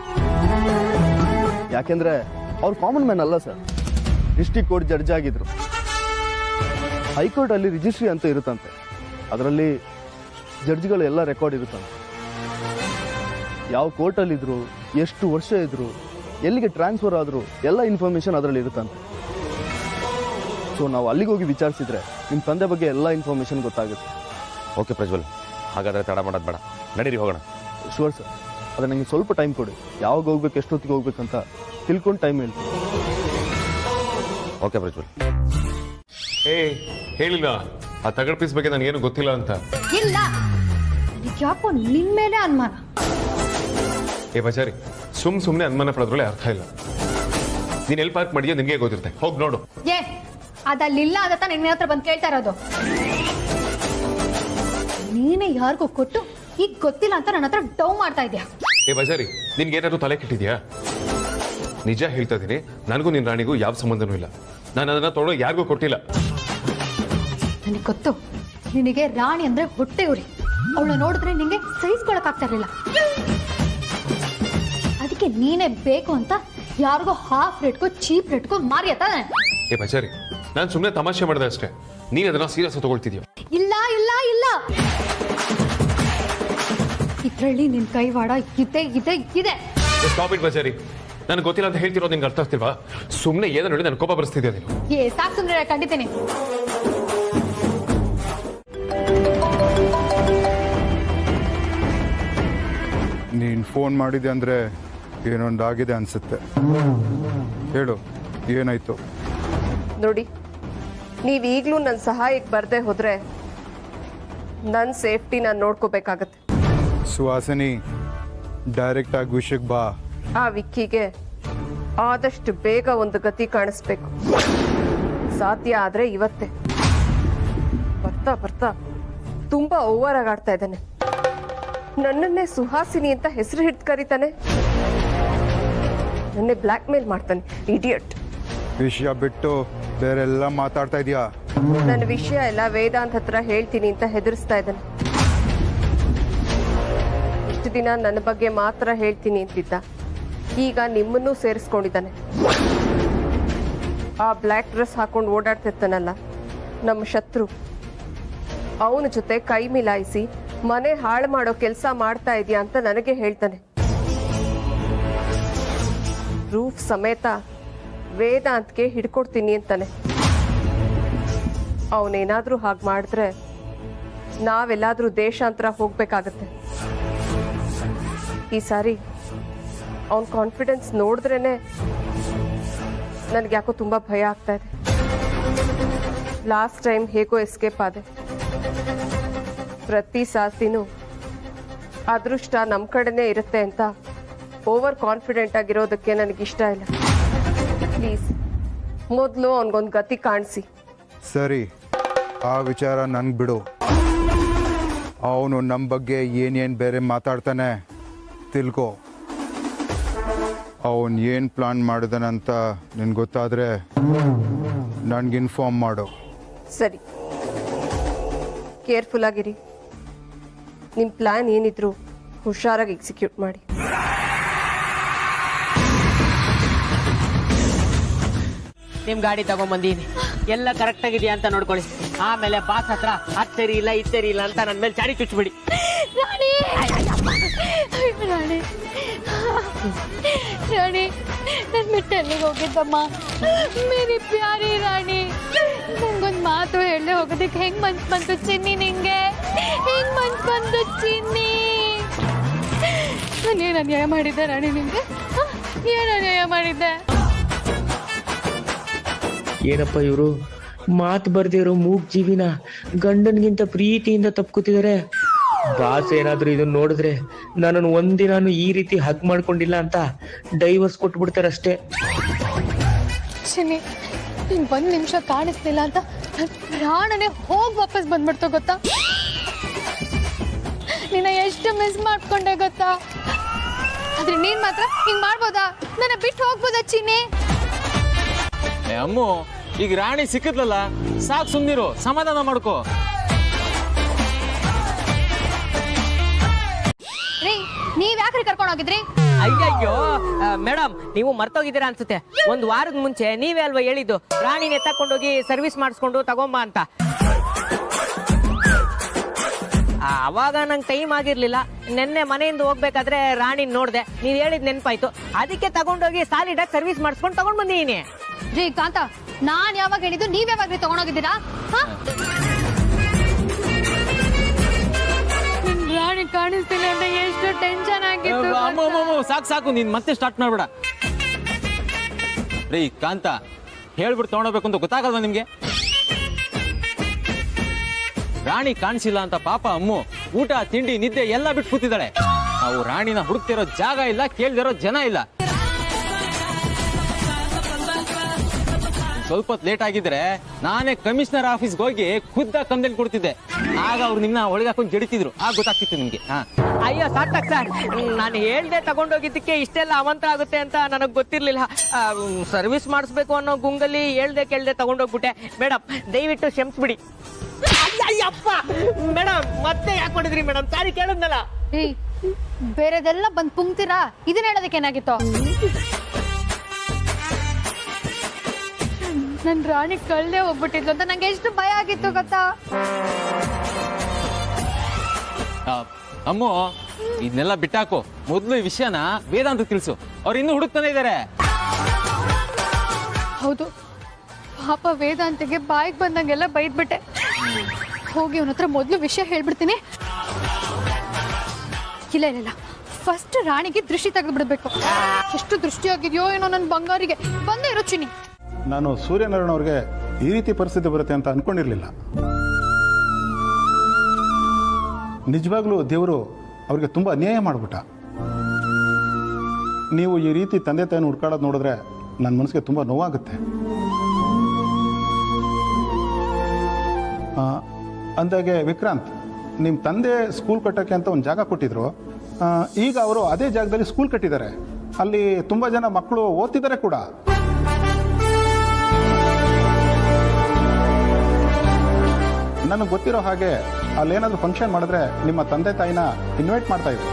ಯಾಕೆಂದ್ರೆ ಅವ್ರು ಕಾಮನ್ ಮ್ಯಾನ್ ಅಲ್ಲ ಸರ್. ಡಿಸ್ಟ್ರಿಕ್ಟ್ ಕೋರ್ಟ್ ಜಡ್ಜ್ ಆಗಿದ್ರು. ಹೈಕೋರ್ಟಲ್ಲಿ ರಿಜಿಸ್ಟ್ರಿ ಅಂತ ಇರುತ್ತಂತೆ. ಅದರಲ್ಲಿ ಜಡ್ಜ್ಗಳು ಎಲ್ಲ ರೆಕಾರ್ಡ್ ಇರುತ್ತಂತೆ. ಯಾವ ಕೋರ್ಟಲ್ಲಿದ್ರು, ಎಷ್ಟು ವರ್ಷ ಇದ್ರು, ಎಲ್ಲಿಗೆ ಟ್ರಾನ್ಸ್ಫರ್ ಆದರೂ ಎಲ್ಲ ಇನ್ಫಾರ್ಮೇಷನ್ ಅದರಲ್ಲಿ ಇರುತ್ತಂತೆ. ಸೊ ನಾವು ಅಲ್ಲಿಗೆ ಹೋಗಿ ವಿಚಾರಿಸಿದ್ರೆ ನಿಮ್ಮ ತಂದೆ ಬಗ್ಗೆ ಎಲ್ಲ ಇನ್ಫಾರ್ಮೇಷನ್ ಗೊತ್ತಾಗುತ್ತೆ. ಓಕೆ ಪ್ರಜ್ವಲ್, ಹಾಗಾದರೆ ತಡ ಮಾಡೋದು ಬೇಡ, ನಡೀರಿ ಹೋಗೋಣ. ಶೂರ್ ಸರ್, ಆದರೆ ನನಗೆ ಸ್ವಲ್ಪ ಟೈಮ್ ಕೊಡಿ. ಯಾವಾಗ ಹೋಗ್ಬೇಕು, ಎಷ್ಟೊತ್ತಿಗೆ ಹೋಗ್ಬೇಕಂತ ತಿಳ್ಕೊಂಡು ಟೈಮ್ ಹೇಳ್ತೀನಿ. ಓಕೆ ಪ್ರಜ್ವಲ್. ಹೇಳಿಲ್ಲ ಆ ತಗಡ್ ಪೀಸ್ ಬಗ್ಗೆ ನನಗೇನು ಗೊತ್ತಿಲ್ಲ ಅಂತ? ಇಲ್ಲ, ಯಾಕೋ ನಿನ್ ಮೇಲೆ ಅನುಮಾನ. ಬಚಾರಿ, ಸುಮ್ಮನೆ ಅನುಮಾನ ಪಡೋದ್ರೊಳ್ಳೆ ಅರ್ಥ ಇಲ್ಲ. ನೀನ್ ಎಲ್ಲಿ ಪಾರ್ಕ್ ಮಾಡಿದ್ಯೋ ನಿನ್ಗೆ ಗೊತ್ತಿರುತ್ತೆ, ಹೋಗಿ ನೋಡು. ಅದಲ್ಲಿಲ್ಲ ಅದತ್ತ ನಿನ್ನ ಹತ್ರ ಬಂದು ಕೇಳ್ತಾ ಇರೋದು. ನೀನೇ ಯಾರಿಗೂ ಕೊಟ್ಟು ಈಗ ಗೊತ್ತಿಲ್ಲ ಅಂತ ನನ್ನ ಹತ್ರ ಡೌ ಮಾಡ್ತಾ ಇದ್ಯಾ? ಬಚಾರಿ, ನಿನ್ಗೇನಾದ್ರು ತಲೆ ಕೆಟ್ಟಿದ್ಯಾ? ನಿಜ ಹೇಳ್ತಾ ಇದೀನಿ, ನನಗೂ ನಿನ್ ರಾಣಿಗೂ ಯಾವ ಸಂಬಂಧನೂ ಇಲ್ಲ. ನಾನು ಅದನ್ನ ತೊಗೊಳೋ ಯಾರಿಗೂ ಕೊಟ್ಟಿಲ್ಲ. ನನಗೆ ಗೊತ್ತು, ನಿನಗೆ ರಾಣಿ ಅಂದ್ರೆ ಹೊಟ್ಟೆ ಉರಿ. ಅವಳ ನೋಡಿದ್ರೆ ನಿಂಗೆ ಸಹಿಸ್ಕೊಳಕ್ ಆಗ್ತಾ ಇರಲಿಲ್ಲ. ಅದಕ್ಕೆ ನೀನೇ ಬೇಕು ಅಂತ ಯಾರಿಗೋ ಹಾಫ್ ರೇಟ್ಗೂ ಚೀಪ್ ರೇಟ್ಗೂ ಮಾರಿ ತಾನೆ. ಬಚಾರಿ, ನಾನು ಸುಮ್ಮನೆ ತಮಾಷೆ ಮಾಡಿದೆ ಅಷ್ಟೇ. ನೀನ್ ಅದನ್ನ ಸೀರಿಯಸ್ ತಗೊಳ್ತಿದ್ಯೋ? ಇಲ್ಲ ಇಲ್ಲ ಇಲ್ಲ, ಇದ್ರಲ್ಲಿ ನಿನ್ ಕೈವಾಡ ಇದೆ ಇದೆ ಇದೆ. ಸ್ಟಾಪ್ ಇಟ್ ಬಚಾರಿ. ನನಗೆ ಗೊತ್ತಿಲ್ಲ ಅಂತ ಹೇಳ್ತಿರೋದು ನಿನ್ಗೆ ಅರ್ಥ ಆಗ್ತಿಲ್ವಾ? ಸುಮ್ಮನೆ ಏನೋ ನೋಡಿ ನನ್ನ ಕೋಪ ಬರಿಸ್ತಿದ್ಯಾ ನೀನು? ಸಾಕು, ಸುಮ್ಮನೆ ಕಂಡಿದ್ದೀನಿ. ನೀನು ಫೋನ್ ಮಾಡಿದೆ ಅಂದರೆ ಏನೊಂದಾಗಿದೆ ಅನಿಸುತ್ತೆ. ಹೇಳು, ಏನಾಯ್ತು? ನೋಡಿ, ನೀವೀಗಲೂ ನನ್ನ ಸಹಾಯಕ್ಕೆ ಬರದೆ ಹೋದ್ರೆ ನನ್ನ ಸೇಫ್ಟಿ ನಾನು ನೋಡ್ಕೋಬೇಕಾಗತ್ತೆ. ಸುಹಾಸಿನಿ, ಡೈರೆಕ್ಟಾಗಿ ವಿಷಯಕ್ಕೆ ಬಾ. ಆ ವಿಕ್ಕಿಗೆ ಆದಷ್ಟು ಬೇಗ ಒಂದು ಗತಿ ಕಾಣಿಸ್ಬೇಕು. ಸಾಧ್ಯ ಆದರೆ ಇವತ್ತೇ. ಬರ್ತಾ ಬರ್ತಾ ತುಂಬಾ ಓವರ್ ಆಗಿ ಆಡ್ತಾ ಇದ್ದಾನೆ. ನನ್ನನ್ನೇ ಸುಹಾಸಿನಿ ಅಂತ ಹೆಸರು ಹಿಡ್ದು ಕರೀತಾನೆ. ನನ್ನೇ ಬ್ಲ್ಯಾಕ್ ಮೇಲ್ ಮಾಡ್ತಾನೆ. ಇಡಿಯಟ್. ವಿಷಯ ಬಿಟ್ಟು ಬೇರೆಲ್ಲ ಮಾತಾಡ್ತಾ ಇದೀಯಾ? ನನ್ನ ವಿಷಯ ಎಲ್ಲ ವೇದಾಂತ್ ಹತ್ರ ಹೇಳ್ತೀನಿ ಅಂತ ಹೆದರ್ಸ್ತಾ ಇದ್ದಾನೆ. ಇಷ್ಟು ದಿನ ನನ್ನ ಬಗ್ಗೆ ಮಾತ್ರ ಹೇಳ್ತೀನಿ ಅಂತಿದ್ದ, ಈಗ ನಿಮ್ಮನ್ನೂ ಸೇರಿಸ್ಕೊಂಡಿದ್ದಾನೆ. ಆ ಬ್ಲ್ಯಾಕ್ ಡ್ರೆಸ್ ಹಾಕೊಂಡು ಓಡಾಡ್ತಿರ್ತಾನಲ್ಲ ನಮ್ಮ ಶತ್ರು, ಅವನ ಜೊತೆ ಕೈ ಮಿಲಾಯಿಸಿ ಮನೆ ಹಾಳು ಮಾಡೋ ಕೆಲಸ ಮಾಡ್ತಾ ಇದೆಯಾ ಅಂತ ನನಗೆ ಹೇಳ್ತಾನೆ. ಪ್ರೂಫ್ ಸಮೇತ ವೇದಾಂತ್ಗೆ ಹಿಡ್ಕೊಡ್ತೀನಿ ಅಂತಾನೆ. ಅವನೇನಾದ್ರೂ ಹಾಗೆ ಮಾಡಿದ್ರೆ ನಾವೆಲ್ಲಾದ್ರೂ ದೇಶಾಂತರ ಹೋಗ್ಬೇಕಾಗತ್ತೆ. ಈ ಸಾರಿ ಅವನ ಕಾನ್ಫಿಡೆನ್ಸ್ ನೋಡಿದ್ರೇನೆ ನನಗೆ ಯಾಕೋ ತುಂಬಾ ಭಯ ಆಗ್ತಾ ಇದೆ. ಲಾಸ್ಟ್ ಟೈಮ್ ಹೇಗೋ ಎಸ್ಕೇಪ್ ಆದೆ. ಪ್ರತಿ ಸಾಸಿನೂ ಅದೃಷ್ಟ ನಮ್ಮ ಕಡೆನೇ ಇರುತ್ತೆ ಅಂತ ಓವರ್ ಕಾನ್ಫಿಡೆಂಟ್ ಆಗಿರೋದಕ್ಕೆ ನನಗಿಷ್ಟ ಇಲ್ಲ. ಪ್ಲೀಸ್ ಮೊದಲು ಅವನಿಗೊಂದು ಗತಿ ಕಾಣಿಸಿ. ಸರಿ, ಆ ವಿಚಾರ ನನ್ಗೆ ಬಿಡು. ಅವನು ನಮ್ಮ ಬಗ್ಗೆ ಏನೇನು ಬೇರೆ ಮಾತಾಡ್ತಾನೆ ತಿಳ್ಕೊ. ಅವನು ಏನು ಪ್ಲಾನ್ ಮಾಡಿದಾನಂತ ನಿನ್ಗೆ ಗೊತ್ತಾದರೆ ನನಗೆ ಇನ್ಫಾರ್ಮ್ ಮಾಡು. ಸರಿ, ಕೇರ್ಫುಲ್ ಆಗಿರಿ. ನಿಮ್ಮ ಪ್ಲಾನ್ ಏನಿದ್ರು ಹುಷಾರಾಗಿ ಎಕ್ಸಿಕ್ಯೂಟ್ ಮಾಡಿ. ನಿಮ್ ಗಾಡಿ ತಗೊಂಬಂದೀನಿ, ಎಲ್ಲ ಕರೆಕ್ಟ್ ಆಗಿದೆಯಾ ಅಂತ ನೋಡ್ಕೊಳ್ಳಿ. ಆಮೇಲೆ ಬಾಸ್ ಹತ್ರ ಅದ್ ಸರಿ ಇಲ್ಲ ಇದ್ ಸರಿ ಇಲ್ಲ ಅಂತ ನನ್ನ ಮೇಲೆ ಚಾಡಿ ಚುಚ್ಬಿಡಿ. ರಾಣಿ ರಾಣಿ ರಾಣಿ ನನ್ ಬಿಟ್ಟು ಎಲ್ಲಿಗೆ ಹೋಗಿದ್ದಮ್ಮ? ಮೇರಿ ಪ್ಯಾರಿ ರಾಣಿ, ನಂಗೊಂದು ಮಾತು ಹೇಳದೆ ಹೋಗೋದಕ್ಕೆ ಹೆಂಗ್ ಮನ್ಸ್ ಬಂತು ಚಿನ್ನಿ? ನಿಂಗೆ ಹೆಂಗ್ ಮನ್ಸ್ ಬಂತು ಚಿನ್ನಿ? ನಾನೇನು ಅನ್ಯಾಯ ಮಾಡಿದ್ದೆ ರಾಣಿ ನಿಂಗೆ? ಏನು ಅನ್ಯಾಯ ಮಾಡಿದ್ದೆ? ಏನಪ್ಪ ಇವರು ಮಾತು ಬರ್ದಿರೋ ಮೂಗ್ ಜೀವಿನ ಗಂಡನ್ಗಿಂತ ಪ್ರೀತಿಯಿಂದ ತಪ್ಕೋತಿದ್ದಾರೆ. ಬಾಸ್ ಏನಾದ್ರೂ ಇದನ್ನ ನೋಡಿದ್ರೆ ನನ್ನನ್ನು ಒಂದಿನಾನು ಈ ರೀತಿ ಹಗ್ ಮಾಡ್ಕೊಂಡಿಲ್ಲ ಅಂತ ಡೈವರ್ಸ್ ಕೊಟ್ಬಿಡ್ತಾರಷ್ಟೇ. ಚಿನ್ನಿ, ನಿಂಗೆ ಒಂದು ನಿಮಿಷ ಕಾಣಿಸ್ತಿಲ್ಲ ಅಂತ ಪ್ರಾಣನೇ ಹೋಗಿ ವಾಪಸ್ ಬಂದ್ಬಿಡ್ತು ಗೊತ್ತಾ? ನಿನ್ನ ಎಷ್ಟು ಮಿಸ್ ಮಾಡ್ಕೊಂಡೆ ಗೊತ್ತಾ? ಆದ್ರೆ ನೀನ್ ಮಾತ್ರ ಹಿಂಗ್ ಮಾಡ್ಬೋದಾ? ನನ್ನ ಬಿಟ್ಟು ಹೋಗ್ಬೋದಾ ಚಿನ್ನಿ? ಅಮ್ಮು, ಈಗ ರಾಣಿ ಸಿಕ್ಕಿದ್ಲಲ್ಲ, ಸಾಕು, ಸುಮ್ನಿರು, ಸಮಾಧಾನ ಮಾಡ್ಕೋ. ರೀ, ನೀವ್ ಯಾಕ್ರಿ ಕರ್ಕೊಂಡು ಹೋಗಿದ್ರಿ? ಅಯ್ಯಯ್ಯೋ ಮೇಡಮ್, ನೀವು ಮರ್ತೋಗಿದ್ದೀರಾ ಅನ್ಸುತ್ತೆ. ಒಂದ್ ವಾರದ ಮುಂಚೆ ನೀವೇ ಅಲ್ವಾ ಹೇಳಿದ್ದು ರಾಣಿನ ಎತ್ತಕೊಂಡೋಗಿ ಸರ್ವಿಸ್ ಮಾಡಿಸ್ಕೊಂಡು ತಗೊಂಬ ಅಂತ. ಅವಾಗ ನಂಗೆ ಟೈಮ್ ಆಗಿರ್ಲಿಲ್ಲ. ನೆನ್ನೆ ಮನೆಯಿಂದ ಹೋಗ್ಬೇಕಾದ್ರೆ ರಾಣಿ ನೋಡ್ದೆ, ನೀವ್ ಹೇಳಿದ್ ನೆನ್ಪಾಯ್ತು. ಅದಕ್ಕೆ ತಗೊಂಡೋಗಿ ಸಾಲಿಡ್ ಆಗಿ ಸರ್ವಿಸ್ ಮಾಡಿಸ್ಕೊಂಡು ತಗೊಂಡ್ ಬಂದಿದ್ದೀನಿ. ರೀ ಕಾಂತ, ನಾನ್ ಯಾವಾಗ ಹೇಳಿದ್ದು, ನೀವ್ ಯಾವಾಗ ತಗೊಂಡೋಗಿದ್ದೀರಾ? ರಾಣಿ ಕಾಣಿಸ್ತಿಲ್ಲ ಅಂತ ಎಷ್ಟು ಟೆನ್ಷನ್ ಆಗಿತ್ತು. ಸಾಕು, ನೀನ್ ಮತ್ತೆ ಸ್ಟಾರ್ಟ್ ಮಾಡ್ಬೇಡ. ರೀ ಕಾಂತ, ಹೇಳ್ಬಿಟ್ಟು ತಗೊಂಡೋಗ್ಬೇಕು ಅಂತ ಗೊತ್ತಾಗಲ್ವಾ ನಿಮ್ಗೆ? ರಾಣಿ ಕಾಣಿಸಿಲ್ಲ ಅಂತ ಪಾಪ ಅಮ್ಮು ಊಟ ತಿಂಡಿ ನಿದ್ದೆ ಎಲ್ಲ ಬಿಟ್ಟು ಕೂತಿದ್ದಾಳೆ. ನಾವು ರಾಣಿನ ಹುಡುಕ್ತಿರೋ ಜಾಗ ಇಲ್ಲ, ಕೇಳ್ದಿರೋ ಜನ ಇಲ್ಲ. ಸ್ವಲ್ಪ ಹೊತ್ತು ಲೇಟ್ ಆಗಿದ್ರೆ ನಾನೇ ಕಮಿಷನರ್ ಆಫೀಸ್ಗೆ ಹೋಗಿ ಖುದ್ದ ಕಂಪ್ಲೇಂಟ್ ಕೊಡ್ತಿದ್ದೆ. ಆಗ ಅವ್ರು ನಿಮ್ನ ಒಳಗೆ ಹಾಕೊಂಡು ಜಡಿತಿದ್ರು, ಆಗ ಗೊತ್ತಾಗ್ತಿತ್ತು ನಿಮ್ಗೆ. ಅಯ್ಯೋ ಸಾರ್ಥಕ್ ಸರ್, ನಾನು ಹೇಳ್ದೆ ತಗೊಂಡೋಗಿದ್ದಕ್ಕೆ ಇಷ್ಟೆಲ್ಲ ಅವಂತರ ಆಗುತ್ತೆ ಅಂತ ನನಗೆ ಗೊತ್ತಿರ್ಲಿಲ್ಲ. ಸರ್ವಿಸ್ ಮಾಡಿಸ್ಬೇಕು ಅನ್ನೋ ಗುಂಗಲ್ಲಿ ಹೇಳ್ದೆ ಕೇಳ್ದೆ ತಗೊಂಡೋಗ್ಬಿಟ್ಟೆ. ಮೇಡಮ್ ದಯವಿಟ್ಟು ಕ್ಷಮಿಸ್ಬಿಡಿ. ಅಯ್ಯಪ್ಪ ಮೇಡಮ್, ಮತ್ತೆ ಯಾಕೆ ಮಾಡಿದ್ರಿ ಮೇಡಮ್? ಸಾರಿ ಕೇಳಿದ್ನಲ್ಲ. ಬೇರೆದೆಲ್ಲ ಬಂದ್ ಪುಂಕ್ತೀರಾ, ಇದನ್ನ ಹೇಳೋದಕ್ಕೆ ಏನಾಗಿತ್ತು? ನನ್ ರಾಣಿ ಕಳ್ಳೆ ಹೋಗ್ಬಿಟ್ಟಿದ್ಲು ಅಂತ ನಂಗೆ ಎಷ್ಟು ಭಯ ಆಗಿತ್ತು ಗೊತ್ತಾ? ಅಮ್ಮು, ಇದನ್ನೆಲ್ಲ ಬಿಟ್ಟಾಕು. ಮೊದ್ಲು ಈ ವಿಷಯನ ವೇದಾಂತ ತಿಳಿಸು. ಅವ್ರು ಇನ್ನೂ ಹುಡುಕ್ತಾನೆ ಇದ್ದಾರೆ. ಹೌದು, ಪಾಪ ವೇದಾಂತಿಗೆ ಬಾಯಿಗೆ ಬಂದಂಗೆಲ್ಲ ಬೈದ್ಬಿಟ್ಟೆ. ಹೋಗಿ ಅವನ ಹತ್ರ ಮೊದಲು ವಿಷಯ ಹೇಳ್ಬಿಡ್ತೀನಿ. ಇಲ್ಲ, ಫಸ್ಟ್ ರಾಣಿಗೆ ದೃಷ್ಟಿ ತೆಗೆದ್ಬಿಡ್ಬೇಕು. ಎಷ್ಟು ದೃಷ್ಟಿ ಆಗಿದೆಯೋ ಏನೋ ನನ್ನ ಬಂಗಾರಿಗೆ. ಬಂದೇ ಇರೋ ಚಿನ್ನಿ. ನಾನು ಸೂರ್ಯನಾರಾಯಣ ಅವ್ರಿಗೆ ಈ ರೀತಿ ಪರಿಸ್ಥಿತಿ ಬರುತ್ತೆ ಅಂತ ಅನ್ಕೊಂಡಿರ್ಲಿಲ್ಲ. ನಿಜವಾಗ್ಲೂ ದೇವರು ಅವ್ರಿಗೆ ತುಂಬ ಅನ್ಯಾಯ ಮಾಡಿಬಿಟ್ಟ. ನೀವು ಈ ರೀತಿ ತಂದೆ ತಾಯಿನ ಹುಡ್ಕಾಡೋದು ನೋಡಿದ್ರೆ ನನ್ನ ಮನಸ್ಸಿಗೆ ತುಂಬ ನೋವಾಗುತ್ತೆ. ಅಂದಾಗೆ ವಿಕ್ರಾಂತ್, ನಿಮ್ಮ ತಂದೆ ಸ್ಕೂಲ್ ಕಟ್ಟೋಕ್ಕೆ ಅಂತ ಒಂದು ಜಾಗ ಕೊಟ್ಟಿದ್ರು. ಈಗ ಅವರು ಅದೇ ಜಾಗದಲ್ಲಿ ಸ್ಕೂಲ್ ಕಟ್ಟಿದ್ದಾರೆ. ಅಲ್ಲಿ ತುಂಬ ಜನ ಮಕ್ಕಳು ಓದ್ತಿದ್ದಾರೆ ಕೂಡ. ನನಗೆ ಗೊತ್ತಿರೋ ಹಾಗೆ ಅಲ್ಲೇನಾದರೂ ಫಂಕ್ಷನ್ ಮಾಡಿದ್ರೆ ನಿಮ್ಮ ತಂದೆ ತಾಯಿನ ಇನ್ವೈಟ್ ಮಾಡ್ತಾ ಇದ್ರು.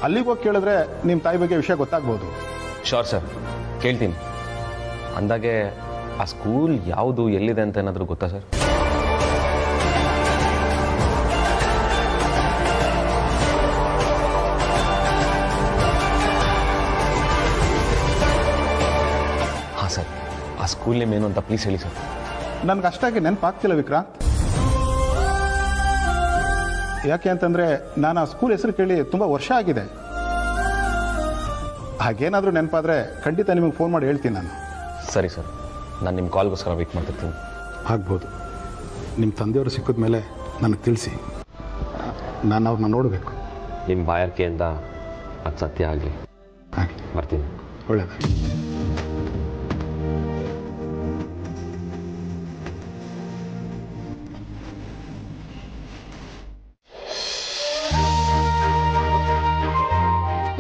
ಅಲ್ಲಿಗೆ ಹೋಗಿ ಕೇಳಿದ್ರೆ ನಿಮ್ಮ ತಾಯಿ ಬಗ್ಗೆ ವಿಷಯ ಗೊತ್ತಾಗ್ಬೋದು. ಶೋರ್ ಸರ್, ಕೇಳ್ತೀನಿ. ಅಂದಾಗೆ ಆ ಸ್ಕೂಲ್ ಯಾವುದು, ಎಲ್ಲಿದೆ ಅಂತ ಏನಾದರೂ ಗೊತ್ತಾ ಸರ್? ಹಾಂ ಸರ್, ಆ ಸ್ಕೂಲ್ ನೇಮ್ ಏನು ಅಂತ ಪ್ಲೀಸ್ ಹೇಳಿ ಸರ್. ನನಗೆ ಅಷ್ಟಾಗಿ ನೆನಪಾಗ್ತಿಲ್ಲ ವಿಕ್ರಾಂತ್. ಯಾಕೆ ಅಂತಂದರೆ ನಾನು ಆ ಸ್ಕೂಲ್ ಹೆಸರು ಕೇಳಿ ತುಂಬ ವರ್ಷ ಆಗಿದೆ. ಹಾಗೇನಾದರೂ ನೆನಪಾದರೆ ಖಂಡಿತ ನಿಮಗೆ ಫೋನ್ ಮಾಡಿ ಹೇಳ್ತೀನಿ ನಾನು. ಸರಿ ಸರ್, ನಾನು ನಿಮ್ಮ ಕಾಲ್ಗೋಸ್ಕರ ವೆಯ್ಟ್ ಮಾಡ್ತಿರ್ತೀನಿ. ಆಗ್ಬೋದು. ನಿಮ್ಮ ತಂದೆಯವರು ಸಿಕ್ಕಿದ ಮೇಲೆ ನನಗೆ ತಿಳಿಸಿ, ನಾನು ಅವ್ರನ್ನ ನೋಡಬೇಕು. ನಿಮ್ಮ ಬಾಯಾರಿಕೆಯಿಂದ ಅದು ಸತ್ಯ ಆಗಲಿ. ಬರ್ತೀನಿ. ಒಳ್ಳೆಯದಾಗಿ.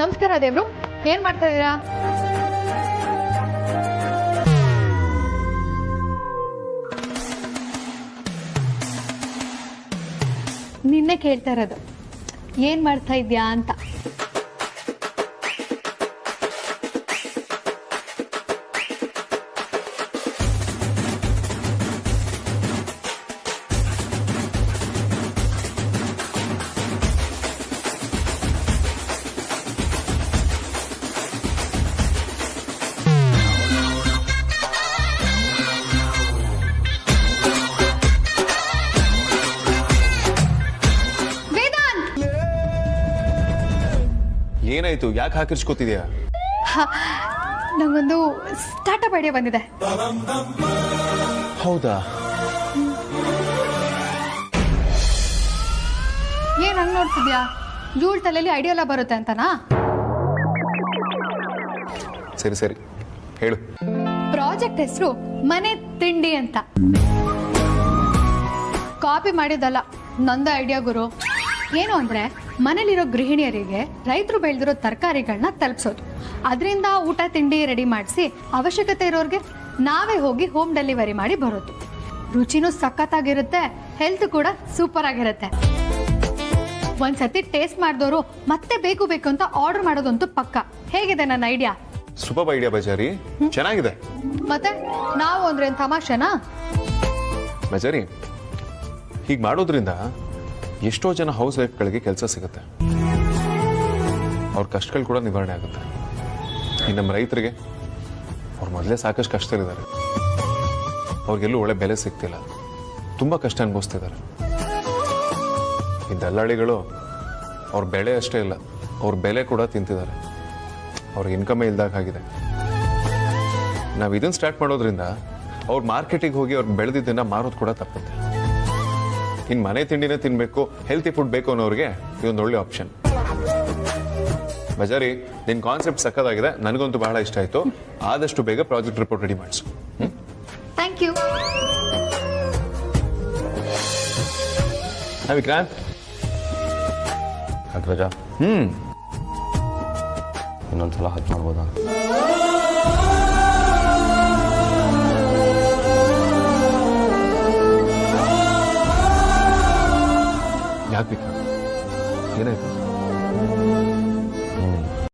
ನಮಸ್ಕಾರ ದೇವ್ರು, ಏನ್ ಮಾಡ್ತಾ ಇದ್ದೀರಾ? ನಿನ್ನೆ ಕೇಳ್ತಾ ಇರೋದು ಏನ್ ಮಾಡ್ತಾ ಇದ್ಯಾ ಅಂತ. ಏನಾಯ್ತು? ಯಾಕೆ ಹಾಕಿರ್ಸ್ಕೊತಿದ್ಯಾ? ನಂಗೊಂದು ಸ್ಟಾರ್ಟಪ್ ಐಡಿಯಾ ಬಂದಿದೆ. ಹೌದಾ? ಏನ್ ಹಂಗ್ ನೋಡ್ತಿದ್ಯಾ? ಜೂಳ್ ತಲೆಯಲ್ಲಿ ಐಡಿಯಾ ಎಲ್ಲ ಬರುತ್ತೆ ಅಂತನಾ? ಸರಿ ಸರಿ ಹೇಳು. ಪ್ರಾಜೆಕ್ಟ್ ಹೆಸರು ಮನೆ ತಿಂಡಿ ಅಂತ. ಕಾಪಿ ಮಾಡಿದಲ್ಲ, ನಂದು ಐಡಿಯಾ ಗುರು. ಏನು ಅಂದ್ರೆ ಮನೇಲಿರೋ ಗೃಹಿಣಿಯರಿಗೆ ರೈತರು ಬೆಳೆದಿರೋ ತರಕಾರಿಗಳನ್ನ ತಲುಪಿಸೋದು, ಅದರಿಂದ ಊಟ ತಿಂಡಿ ರೆಡಿ ಮಾಡಿಸಿ ಅವಶ್ಯಕತೆ ಇರೋರಿಗೆ ನಾವೇ ಹೋಗಿ ಹೋಮ್ ಡೆಲಿವರಿ ಮಾಡಿ ಬರೋದು. ರುಚಿನೂ ಸಖತ್ತಾಗಿರುತ್ತೆ, ಹೆಲ್ತ್ ಕೂಡ ಸೂಪರ್ ಆಗಿರುತ್ತೆ. ಒಂದ್ಸತಿ ಟೇಸ್ಟ್ ಮಾಡಿದವರು ಮತ್ತೆ ಬೇಕು ಬೇಕು ಅಂತ ಆರ್ಡರ್ ಮಾಡೋದಂತೂ ಪಕ್ಕ. ಹೇಗಿದೆ ನನ್ನ ಐಡಿಯಾ? ಸೂಪರ್ ಐಡಿಯಾ ಬಜಾರಿ, ಚೆನ್ನಾಗಿದೆ. ಮತ್ತೆ ನಾವು ಅಂದ್ರೆ ತಮಾಷೆನಾ? ಬಜಾರಿ, ಹೀಗೆ ಮಾಡೋದ್ರಿಂದ ಎಷ್ಟೋ ಜನ ಹೌಸ್ ವೈಫ್ಗಳಿಗೆ ಕೆಲಸ ಸಿಗುತ್ತೆ, ಅವ್ರ ಕಷ್ಟಗಳು ಕೂಡ ನಿವಾರಣೆ ಆಗುತ್ತೆ. ಈ ನಮ್ಮ ರೈತರಿಗೆ ಅವ್ರು ಮೊದಲೇ ಸಾಕಷ್ಟು ಕಷ್ಟದಲ್ಲಿದ್ದಾರೆ, ಅವ್ರಿಗೆಲ್ಲೂ ಒಳ್ಳೆ ಬೆಲೆ ಸಿಗ್ತಿಲ್ಲ, ತುಂಬ ಕಷ್ಟ ಅನುಭವಿಸ್ತಿದ್ದಾರೆ. ಈ ದಲ್ಲಾಳಿಗಳು ಅವ್ರ ಬೆಳೆ ಅಷ್ಟೇ ಇಲ್ಲ, ಅವ್ರ ಬೆಲೆ ಕೂಡ ತಿಂತಿದ್ದಾರೆ, ಅವ್ರಿಗೆ ಇನ್ಕಮೇ ಇಲ್ದಾಗ ಆಗಿದೆ. ನಾವು ಇದನ್ನು ಸ್ಟಾರ್ಟ್ ಮಾಡೋದ್ರಿಂದ ಅವ್ರು ಮಾರ್ಕೆಟಿಗೆ ಹೋಗಿ ಅವ್ರು ಬೆಳೆದಿದ್ದನ್ನು ಮಾರೋದು ಕೂಡ ತಪ್ಪುತ್ತೆ. ಇನ್ನು ಮನೆ ತಿಂಡಿನೇ ತಿನ್ನಬೇಕು, ಹೆಲ್ತಿ ಫುಡ್ ಬೇಕು ಅನ್ನೋರಿಗೆ ಇದೊಂದು ಒಳ್ಳೆ ಆಪ್ಷನ್. ಬಜಾರಿ, ನಿನ್ನ ಕಾನ್ಸೆಪ್ಟ್ ಸಕ್ಕದಾಗಿದೆ, ನನಗಂತೂ ಬಹಳ ಇಷ್ಟ ಆಯಿತು. ಆದಷ್ಟು ಬೇಗ ಪ್ರಾಜೆಕ್ಟ್ ರಿಪೋರ್ಟ್ ರೆಡಿ ಮಾಡಿಸು. Thank you. ವಿಕ್ರಾಂತ್, ಅಗ್ರಜ ಇನ್ನೊಂದ್ಸಲ ಹತ್ತು ಮಾಡ್ಬೋದಾ?